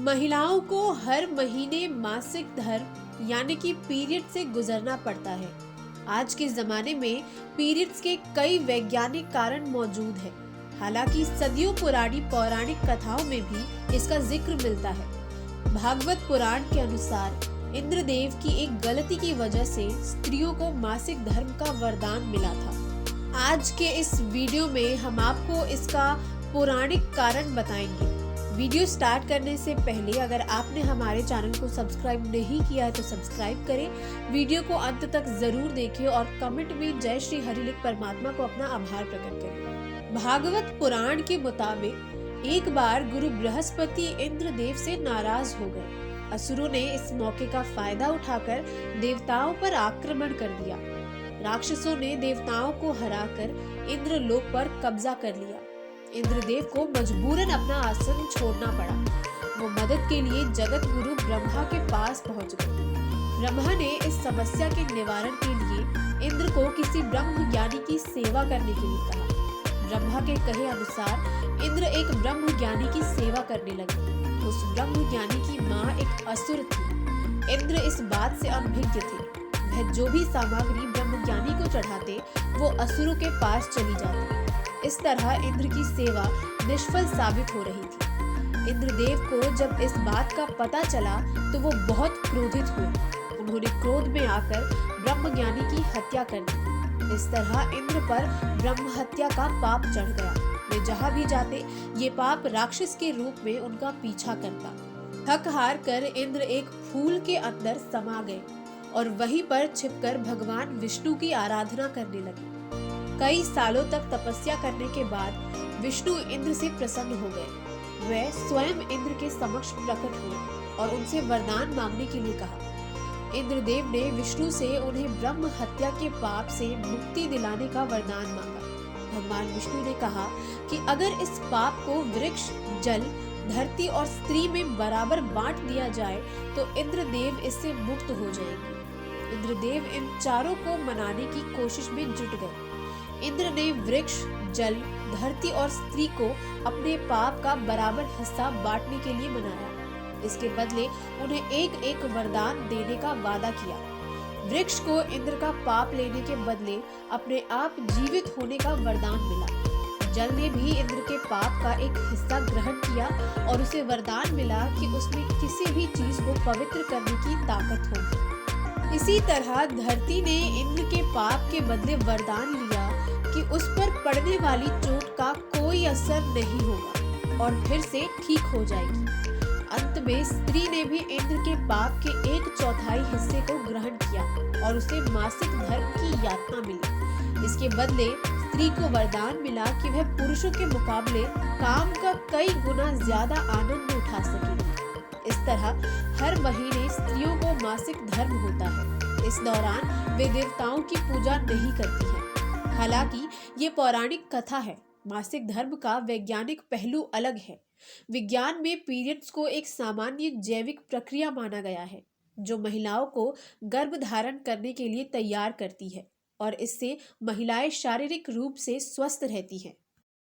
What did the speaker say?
महिलाओं को हर महीने मासिक धर्म यानी कि पीरियड से गुजरना पड़ता है। आज के जमाने में पीरियड्स के कई वैज्ञानिक कारण मौजूद हैं। हालांकि सदियों पुरानी पौराणिक कथाओं में भी इसका जिक्र मिलता है। भागवत पुराण के अनुसार इंद्रदेव की एक गलती की वजह से स्त्रियों को मासिक धर्म का वरदान मिला था। आज के इस वीडियो में हम आपको इसका पौराणिक कारण बताएंगे। वीडियो स्टार्ट करने से पहले अगर आपने हमारे चैनल को सब्सक्राइब नहीं किया है तो सब्सक्राइब करें। वीडियो को अंत तक जरूर देखें और कमेंट में जय श्री हरि लिख परमात्मा को अपना आभार प्रकट करें। भागवत पुराण के मुताबिक एक बार गुरु बृहस्पति इंद्रदेव से नाराज हो गए। असुरों ने इस मौके का फायदा उठाकर देवताओं पर आक्रमण कर दिया। राक्षसों ने देवताओं को हराकर इंद्रलोक पर कब्जा कर लिया। इंद्रदेव को मजबूरन अपना आसन छोड़ना पड़ा। वो मदद के लिए जगत गुरु ब्रह्मा के पास पहुंच गए। ब्रह्मा ने इस समस्या के निवारण के लिए इंद्र को किसी ब्रह्म ज्ञानी की सेवा करने के लिए कहा। ब्रह्मा के कहे अनुसार इंद्र एक ब्रह्म ज्ञानी की सेवा करने लगे। उस ब्रह्म ज्ञानी की माँ एक असुर थी। इंद्र इस बात से अनभिज्ञ थे। वह जो भी सामग्री ब्रह्म ज्ञानी को चढ़ाते वो असुरों के पास चली जाती। इस तरह इंद्र की सेवा निष्फल साबित हो रही थी। इंद्रदेव को जब इस बात का पता चला तो वो बहुत क्रोधित हुए। उन्होंने क्रोध में आकर ब्रह्म ज्ञानी की हत्या कर दी। इस तरह इंद्र पर ब्रह्म हत्या का पाप चढ़ गया। वे जहाँ भी जाते ये पाप राक्षस के रूप में उनका पीछा करता। थक हार कर इंद्र एक फूल के अंदर समा गए और वहीं पर छिपकर भगवान विष्णु की आराधना करने लगे। कई सालों तक तपस्या करने के बाद विष्णु इंद्र से प्रसन्न हो गए। वे स्वयं इंद्र के समक्ष प्रकट हुए और उनसे वरदान मांगने के लिए कहा। इंद्रदेव ने विष्णु से उन्हें ब्रह्म हत्या के पाप से मुक्ति दिलाने का वरदान मांगा। भगवान विष्णु ने कहा कि अगर इस पाप को वृक्ष, जल, धरती और स्त्री में बराबर बांट दिया जाए तो इंद्रदेव इससे मुक्त हो जाएंगे। इंद्रदेव इन चारों को मनाने की कोशिश में जुट गए। इंद्र ने वृक्ष, जल, धरती और स्त्री को अपने पाप का बराबर हिस्सा बांटने के लिए मनाया। इसके बदले उन्हें एक एक वरदान देने का वादा किया। वृक्ष को इंद्र का पाप लेने के बदले अपने आप जीवित होने का वरदान मिला। जल ने भी इंद्र के पाप का एक हिस्सा ग्रहण किया और उसे वरदान मिला कि उसमें किसी भी चीज को पवित्र करने की ताकत होगी। इसी तरह धरती ने इंद्र के पाप के बदले वरदान लिया कि उस पर पड़ने वाली चोट का कोई असर नहीं होगा और फिर से ठीक हो जाएगी। अंत में स्त्री ने भी इंद्र के पाप के 1/4 हिस्से को ग्रहण किया और उसे मासिक धर्म की यातना मिली। इसके बदले स्त्री को वरदान मिला कि वह पुरुषों के मुकाबले काम का कई गुना ज्यादा आनंद उठा सकेगी। इस तरह हर महीने स्त्रियों को मासिक धर्म होता है। इस दौरान वे देवताओं की पूजा नहीं करती हैं। हालांकि ये पौराणिक कथा है। मासिक धर्म का वैज्ञानिक पहलू अलग है। विज्ञान में पीरियड्स को एक सामान्य जैविक प्रक्रिया माना गया है जो महिलाओं को गर्भ धारण करने के लिए तैयार करती है और इससे महिलाएं शारीरिक रूप से स्वस्थ रहती हैं।